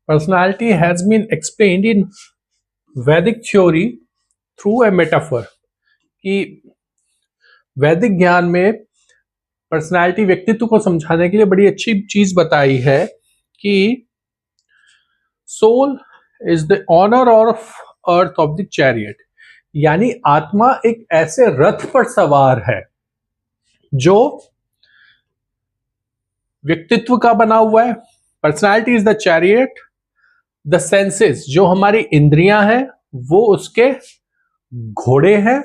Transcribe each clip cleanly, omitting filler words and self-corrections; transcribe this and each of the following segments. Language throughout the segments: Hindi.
Personality has been explained in Vedic theory through a metaphor, कि वैदिक ज्ञान में पर्सनालिटी व्यक्तित्व को समझाने के लिए बड़ी अच्छी चीज बताई है कि soul is the owner of earth of the chariot, यानी आत्मा एक ऐसे रथ पर सवार है जो व्यक्तित्व का बना हुआ है। Personality is the chariot, the senses जो हमारी इंद्रियां हैं वो उसके घोड़े हैं,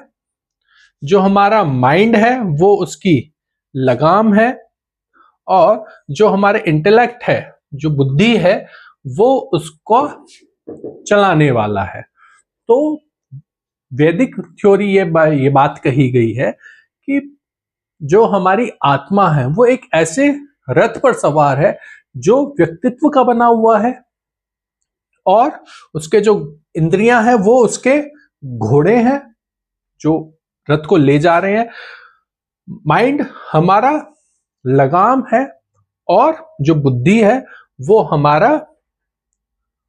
जो हमारा माइंड है वो उसकी लगाम है, और जो हमारे इंटेलेक्ट है, जो बुद्धि है, वो उसको चलाने वाला है। तो वैदिक थ्योरी ये बात कही गई है कि जो हमारी आत्मा है वो एक ऐसे रथ पर सवार है जो व्यक्तित्व का बना हुआ है, और उसके जो इंद्रियां हैं वो उसके घोड़े हैं जो रथ को ले जा रहे हैं। माइंड हमारा लगाम है, और जो बुद्धि है वो हमारा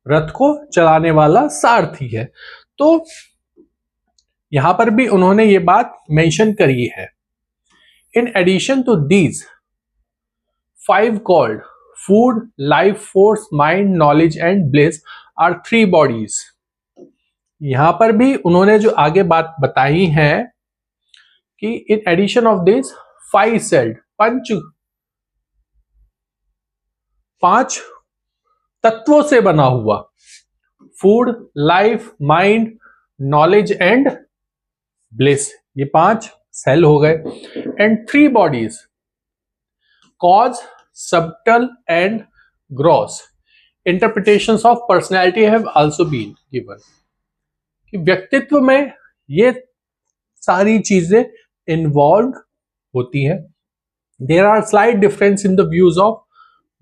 रथ को चलाने वाला सारथी है। तो यहां पर भी उन्होंने ये बात मेंशन करी है। In addition to these 5 called food, life force, mind, knowledge and bliss are 3 bodies. यहां पर भी उन्होंने जो आगे बात बताई है कि in addition of this 5 cells, 5 तत्वों से बना हुआ, food, life, mind, knowledge and bliss, ये 5 सेल हो गए। And 3 bodies, cause, subtle and gross interpretations of personality have also been given, कि व्यक्तित्व में ये सारी चीजें इन्वॉल्व होती हैं। There are slight difference in the views of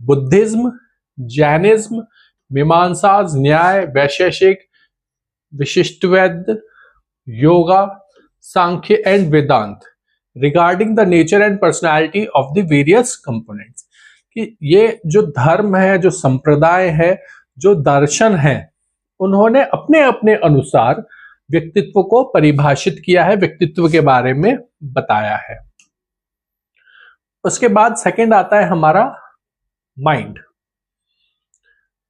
Buddhism, Jainism, Mimamsas, Nyaya, Vaisheshika, Vishishtadvaita, yoga, Sankhya and Vedanta regarding the nature and personality of the various components, कि ये जो धर्म है, जो संप्रदाय है, जो दर्शन है, उन्होंने अपने अपने अनुसार व्यक्तित्व को परिभाषित किया है, व्यक्तित्व के बारे में बताया है। उसके बाद सेकंड आता है हमारा mind.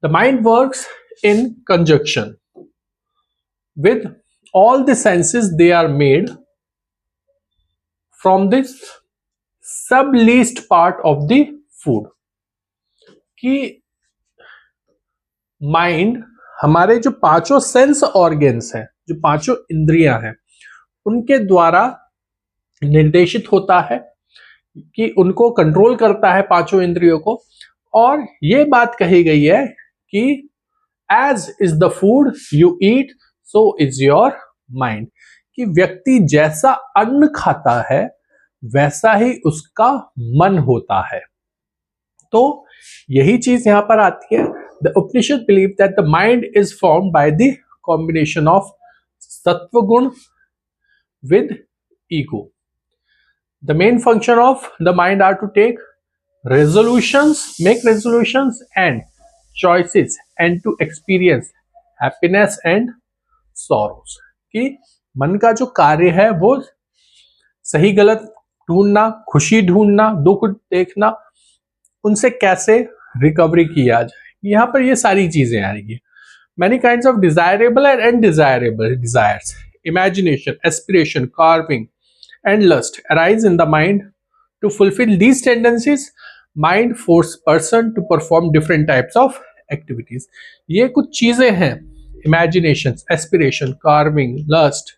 The mind works in conjunction with all the senses, they are made from this subtlest part of the food, कि माइंड हमारे जो 5 सेंस ऑर्गन्स हैं, जो 5 इंद्रियां हैं, उनके द्वारा निर्देशित होता है, कि उनको कंट्रोल करता है 5 इंद्रियों को। और ये बात कही गई है कि as is the food you eat so is your mind, कि व्यक्ति जैसा अन्न खाता है वैसा ही उसका मन होता है। तो यही चीज यहां पर आती है। The Upanishad believe that the mind is formed by the combination of सत्व गुण with ego. The main function of the mind are to take resolutions, make resolutions and choices, and to experience happiness and sorrows. कि मन का जो कार्य है वो सही गलत ढूंढना, खुशी ढूंढना, दुख देखना, उनसे कैसे रिकवरी किया जाए, यहाँ पर ये सारी चीजें आएगी। Many kinds of desirable and undesirable desires, imagination, aspiration, carving, and lust arise in the mind. To fulfill these tendencies, mind force person to perform different types of activities. ये कुछ चीजें हैं, imagination, aspiration, carving, lust,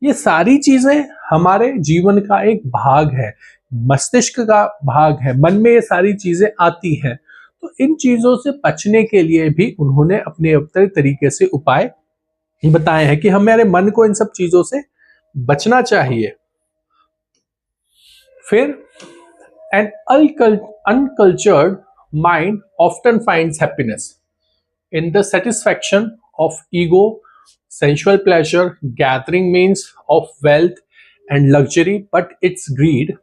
ये सारी चीजें हमारे जीवन का एक भाग है, मस्तिष्क का भाग है, मन में ये सारी चीजें आती हैं। तो इन चीजों से बचने के लिए भी उन्होंने अपने अपने तरीके से उपाय बताए हैं कि हमारे मन को इन सब चीजों से बचना चाहिए। फिर an uncultured mind often finds happiness in the satisfaction of ego, sensual pleasure, gathering means of wealth and luxury, but it's greed,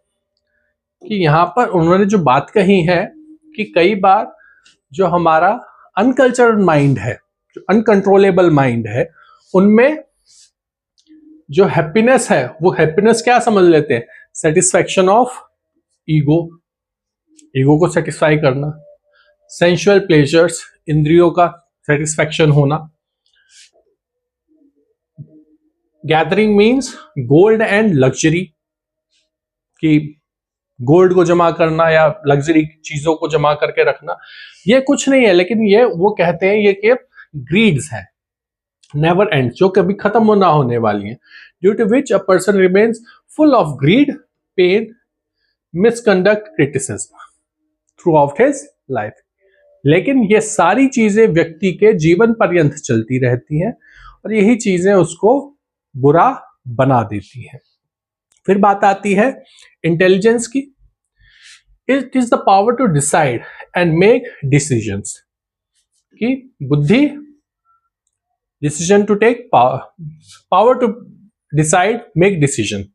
कि यहां पर उन्होंने जो बात कही है कि कई बार जो हमारा अनकल्चर्ड माइंड है, जो अनकंट्रोलेबल माइंड है, उनमें जो हैप्पीनेस है वो हैप्पीनेस क्या समझ लेते हैं, सेटिस्फैक्शन ऑफ ईगो, ईगो को सेटिस्फाई करना, सेंसुअल प्लेजर्स, इंद्रियों का सेटिस्फैक्शन होना, gathering means gold and luxury, कि गोल्ड को जमा करना या लग्जरी चीजों को जमा करके रखना, ये कुछ नहीं है, लेकिन ये वो कहते हैं ये कि ग्रीड्स है, नेवर एंड, जो कभी खत्म ना होने वाली है, due to which a person remains full of greed, pain, misconduct, criticism throughout his life. लेकिन ये सारी चीजें व्यक्ति के जीवन पर्यंत चलती रहती हैं और यही चीजें उसको बुरा बना देती हैं। फिर बात आती है इंटेलिजेंस की। It is the power to decide and make decisions, कि बुद्धि, decision to take, power to decide, make decision.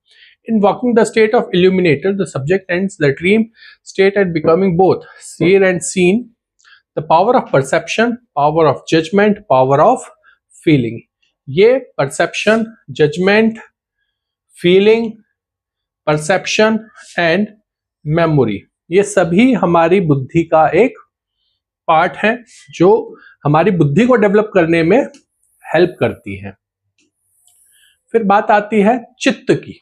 In walking the state of illuminator, the subject ends the dream state at becoming both seer and seen, the power of perception, power of judgment, power of feeling. ये perception, judgment, feeling, perception and memory, ये सभी हमारी बुद्धि का एक पार्ट है जो हमारी बुद्धि को डेवलप करने में हेल्प करती है। फिर बात आती है चित्त की।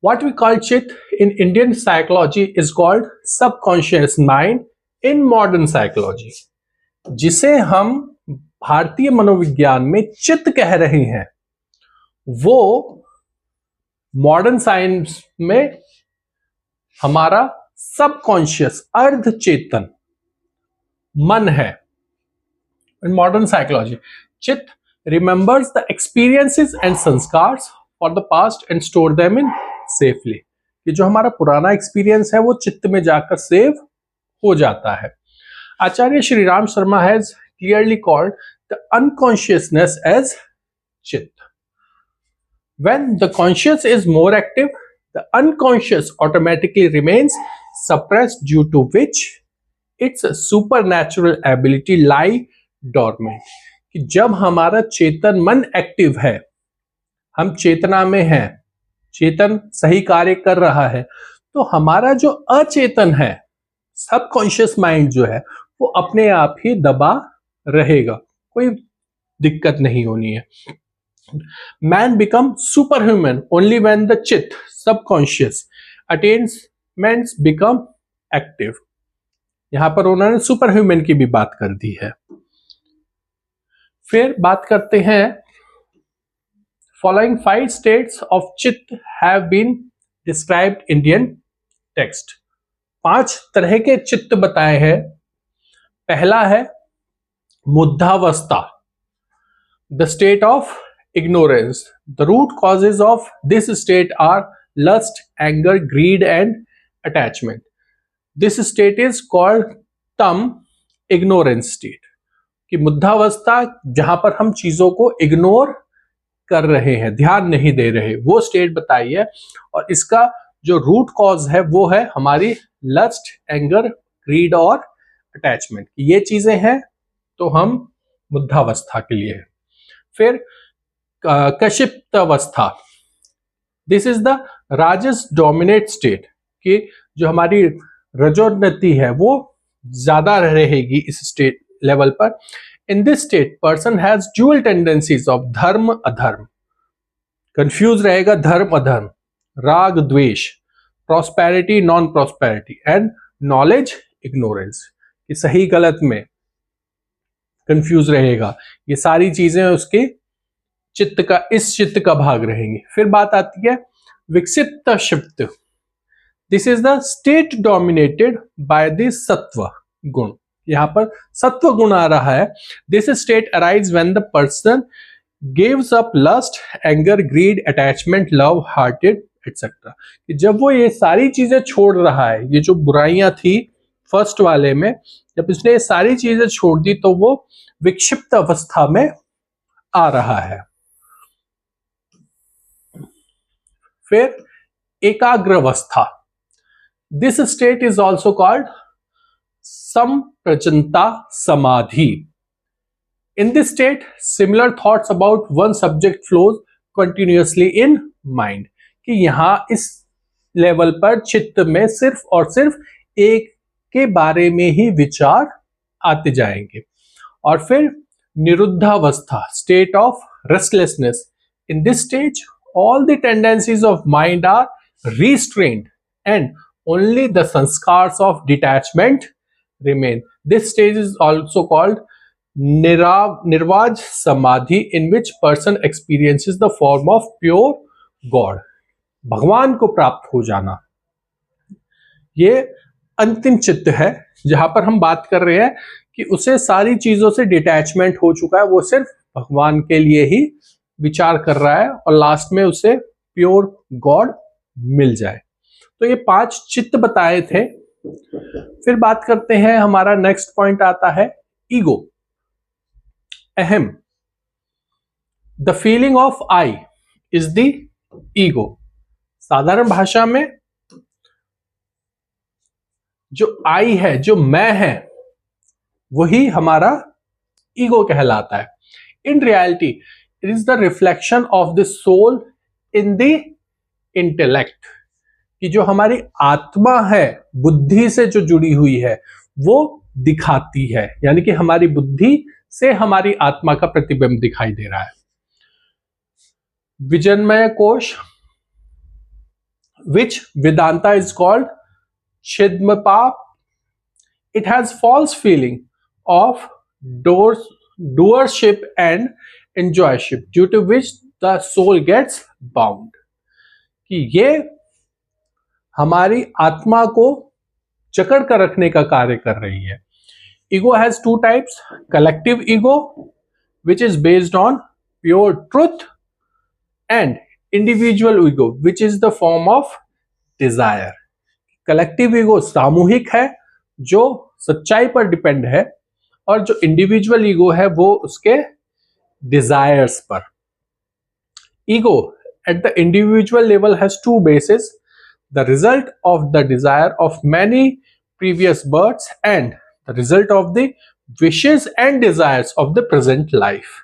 What we call चित्त in Indian psychology is called subconscious mind in modern psychology, जिसे हम भारतीय मनोविज्ञान में चित्त कह रहे हैं, वो मॉडर्न साइंस में हमारा सबकॉन्शियस, अर्ध चेतन मन है। इन मॉडर्न साइकोलॉजी, चित्त remembers the experiences and संस्कार्स for the past and store them in safely, कि जो हमारा पुराना एक्सपीरियंस है वो चित्त में जाकर सेव हो जाता है। Acharya Shri Ram Sharma has clearly called the unconsciousness as chitta. When the conscious is more active, the unconscious automatically remains suppressed, due to which its supernatural ability lie dormant. कि जब हमारा चेतन मन एक्टिव है, हम चेतना में हैं, चेतन सही कार्य कर रहा है, तो हमारा जो अचेतन है, सबकॉन्शियस माइंड जो है, वो अपने आप ही दबा रहेगा, कोई दिक्कत नहीं होनी है। Man becomes superhuman only when the चित्त, subconscious, attainments become active. यहां पर उन्होंने सुपरह्यूमन की भी बात कर दी है। फिर बात करते हैं, following 5 states of चित्त have been described Indian text. 5 तरह के चित्त बताए हैं। पहला है मुद्धावस्था, the state of ignorance. The root causes of this state are lust, anger, greed and attachment. This state is called tam, ignorance state. कि मुद्धावस्था, जहां पर हम चीजों को इग्नोर कर रहे हैं, ध्यान नहीं दे रहे, वो स्टेट बताई है। और इसका जो रूट कॉज है वो है हमारी लस्ट, एंगर, ग्रीड और अटैचमेंट। ये चीजें हैं तो हम मुद्धावस्था के लिए है। फिर कशिप्त अवस्था, this is the Rajas dominate state, कि जो हमारी रजोन्नति है वो ज्यादा रहेगी इस स्टेट लेवल पर। In this state person has dual tendencies of धर्म अधर्म, कंफ्यूज रहेगा धर्म अधर्म, राग द्वेष, prosperity non prosperity and knowledge ignorance, कि सही गलत में कंफ्यूज रहेगा। ये सारी चीजें उसके चित्त का, इस चित्त का भाग रहेंगी। फिर बात आती है विकसित शिप्त, this is the state dominated by the sattva guna. यहां पर सत्व गुण आ रहा है। This state arise when the person gives up lust, anger, greed, attachment, love, hatred etcetera. जब वो ये सारी चीजें छोड़ रहा है, ये जो बुराइयां थी फर्स्ट वाले में, जब इसने ये सारी चीजें छोड़ दी तो वो विक्षिप्त अवस्था में आ रहा है। फिर एकाग्र अवस्था, this state is also called samprajnata samadhi. In this state, similar thoughts about one subject flows continuously in mind. कि यहाँ इस लेवल पर चित्त में सिर्फ और सिर्फ एक के बारे में ही विचार आते जाएंगे। और फिर निरुद्धावस्था, state of restlessness. In this stage, all the tendencies of mind are restrained and only the sanskars of detachment remain. This stage is also called Nirvaj Samadhi, in which person experiences the form of pure God. भगवान को प्राप्त हो जाना, ये अंतिम चित्त है जहां पर हम बात कर रहे हैं कि उसे सारी चीजों से डिटैचमेंट हो चुका है, वो सिर्फ भगवान के लिए ही विचार कर रहा है और लास्ट में उसे प्योर गॉड मिल जाए। तो ये 5 चित्त बताए थे। फिर बात करते हैं, हमारा नेक्स्ट पॉइंट आता है ईगो, अहम। The feeling of I is the ego. साधारण भाषा में जो आई है, जो मैं है, वही हमारा ईगो कहलाता है। In reality it is the reflection of the soul in the intellect, कि जो हमारी आत्मा है, बुद्धि से जो जुड़ी हुई है, वो दिखाती है, यानी कि हमारी बुद्धि से हमारी आत्मा का प्रतिबिंब दिखाई दे रहा है। विजन्मय कोश, which Vedanta is called Chidmapap. It has false feeling of doership and enjoyship, due to which the soul gets bound. कि ये हमारी आत्मा को जकड़ कर रखने का कार्य कर रही है। Ego has 2 types: collective ego, which is based on pure truth, and individual ego, which is the form of desire. Collective ego सामूहिक है, जो सच्चाई पर डिपेंड है, और जो इंडिविजुअल ईगो है वो उसके डिजायर्स पर। Ego at the individual level has 2 bases: the result of the desire of many previous births and the result of the wishes and desires of the present life.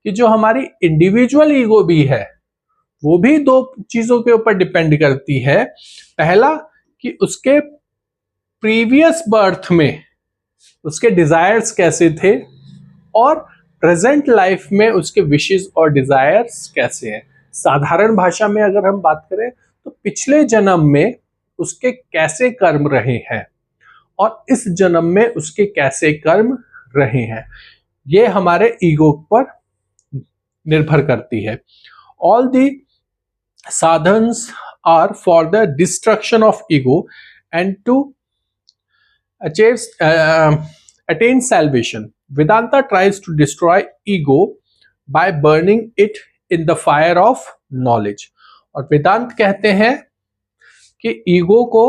कि जो हमारी इंडिविजुअल ईगो भी है, वो भी 2 चीजों के ऊपर डिपेंड करती है। पहला कि उसके प्रीवियस बर्थ में उसके डिजायर्स कैसे थे, और प्रेजेंट लाइफ में उसके विशेस और डिजायर्स कैसे हैं। साधारण भाषा में अगर हम बात करें तो पिछले जन्म में उसके कैसे कर्म रहे हैं और इस जन्म में उसके कैसे कर्म रहे हैं, ये हमारे ईगो पर निर्भर करती है। All the sadhans are for the destruction of ego and to attain salvation. Vedanta tries to destroy ego by burning it in the fire of knowledge. और वेदांत कहते हैं कि ईगो को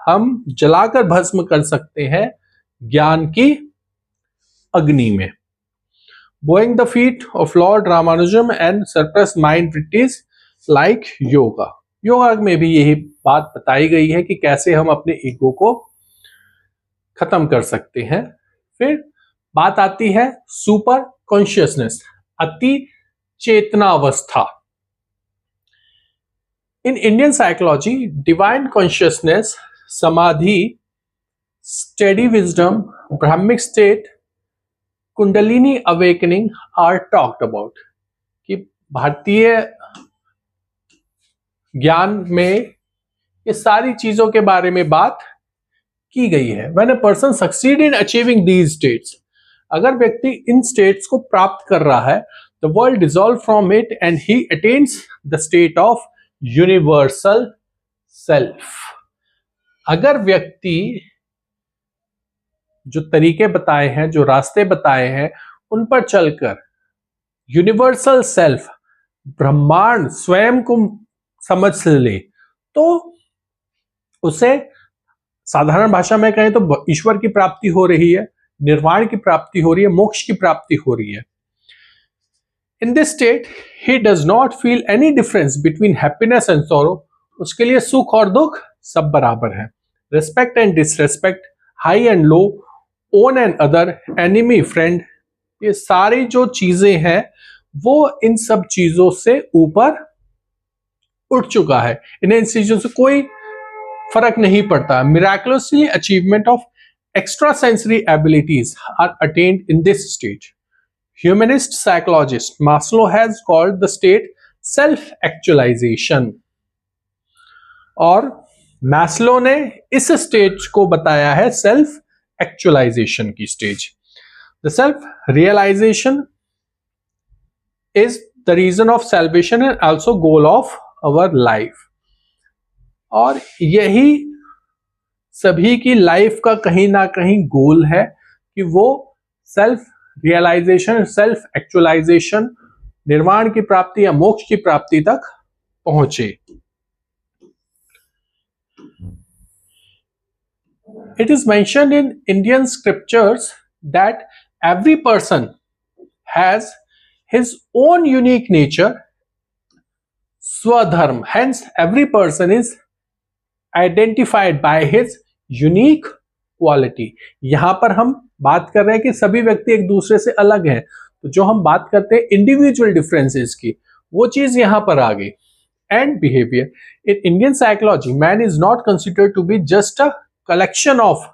हम जलाकर भस्म कर सकते हैं ज्ञान की अग्नि में। Bowing the feet of Lord Ramanujan and suppressed mind treatise like yoga. Yoga में भी यही बात बताई गई है कि कैसे हम अपने ईगो को खत्म कर सकते हैं। फिर बात आती है सुपर कॉन्शियसनेस, अति चेतनावस्था। In Indian psychology, divine consciousness, samadhi, steady wisdom, Brahmic state, kundalini awakening are talked about. कि भारतीय ज्ञान में ये सारी चीजों के बारे में बात की गई है। When a person succeed in achieving these states, अगर व्यक्ति इन स्टेट्स को प्राप्त कर रहा है, the world dissolve from it and he attains the state of universal self. अगर व्यक्ति जो तरीके बताए हैं, जो रास्ते बताए हैं, उन पर चलकर यूनिवर्सल सेल्फ, ब्रह्मांड स्वयं को समझ ले, तो उसे साधारण भाषा में कहें तो ईश्वर की प्राप्ति हो रही है, निर्वाण की प्राप्ति हो रही है, मोक्ष की प्राप्ति हो रही है। In this state he does not feel any difference between happiness and sorrow. उसके लिए सुख और दुख सब बराबर है। Respect and disrespect, high and low, own and other, enemy friend, ये सारी जो चीजें हैं वो इन सब चीजों से ऊपर उठ चुका है। इन्हें इन चीजों से कोई फर्क नहीं पड़ता। Miraculously achievement of extra sensory abilities are attained in this stage. Humanist psychologist Maslow has called the state self-actualization, और मैस्लो ने इस स्टेज को बताया है सेल्फ एक्चुअलाइजेशन की stage. The self realisation is the reason of salvation and also goal of our life, और यही सभी की लाइफ का कहीं ना कहीं गोल है कि वो सेल्फ रियलाइजेशन, सेल्फ एक्चुअलाइजेशन, निर्वाण की प्राप्ति या मोक्ष की प्राप्ति तक पहुंचे। It is mentioned in Indian scriptures that every person has his own unique nature, swadharma, hence every person is identified by his unique quality. यहां पर हम बात कर रहे हैं कि सभी व्यक्ति एक दूसरे से अलग हैं, तो जो हम बात करते हैं इंडिविजुअल डिफरेंसेस की, वो चीज यहां पर आ गई। And behaviour in Indian psychology, man is not considered to be just a collection of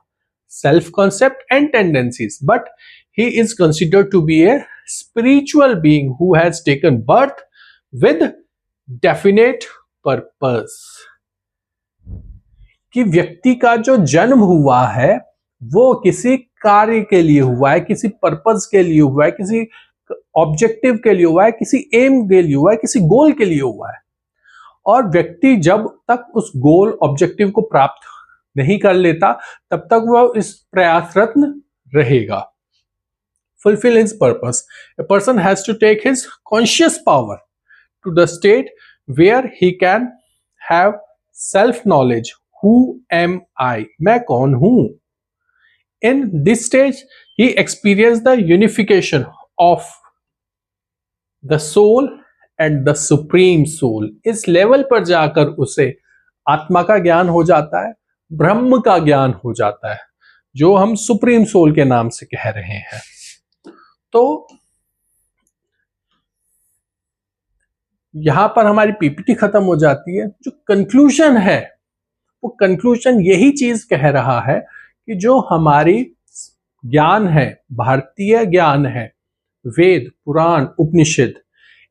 self concept and tendencies, but he is considered to be a spiritual being who has taken birth with definite purpose. कि व्यक्ति का जो जन्म हुआ है वो किसी कार्य के लिए हुआ है, किसी पर्पस के लिए हुआ है, किसी ऑब्जेक्टिव के लिए हुआ है, किसी एम के लिए हुआ है, किसी गोल के लिए हुआ है। और व्यक्ति जब तक उस गोल ऑब्जेक्टिव को प्राप्त नहीं कर लेता तब तक वह इस प्रयासरत्न रहेगा। Fulfil his purpose, a person has to take his conscious power to the state where he can have self knowledge. Who am I? मैं कौन हूं? In this stage, he experienced the unification of the soul and the supreme soul. इस लेवल पर जाकर उसे आत्मा का ज्ञान हो जाता है, ब्रह्म का ज्ञान हो जाता है, जो हम सुप्रीम सोल के नाम से कह रहे हैं। तो यहां पर हमारी पीपीटी खत्म हो जाती है। जो कंक्लूजन है वो कंक्लूजन यही चीज कह रहा है कि जो हमारी ज्ञान है, भारतीय ज्ञान है, वेद, पुराण, उपनिषद,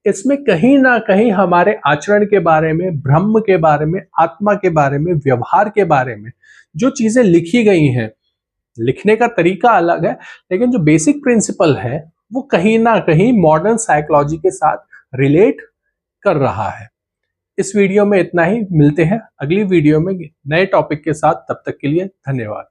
इसमें कहीं ना कहीं हमारे आचरण के बारे में, ब्रह्म के बारे में, आत्मा के बारे में, व्यवहार के बारे में जो चीजें लिखी गई हैं, लिखने का तरीका अलग है लेकिन जो बेसिक प्रिंसिपल है वो कहीं ना कहीं मॉडर्न साइकोलॉजी के साथ रिलेट कर रहा है। इस वीडियो में इतना ही, मिलते हैं अगली वीडियो में नए टॉपिक के साथ, तब तक के लिए धन्यवाद।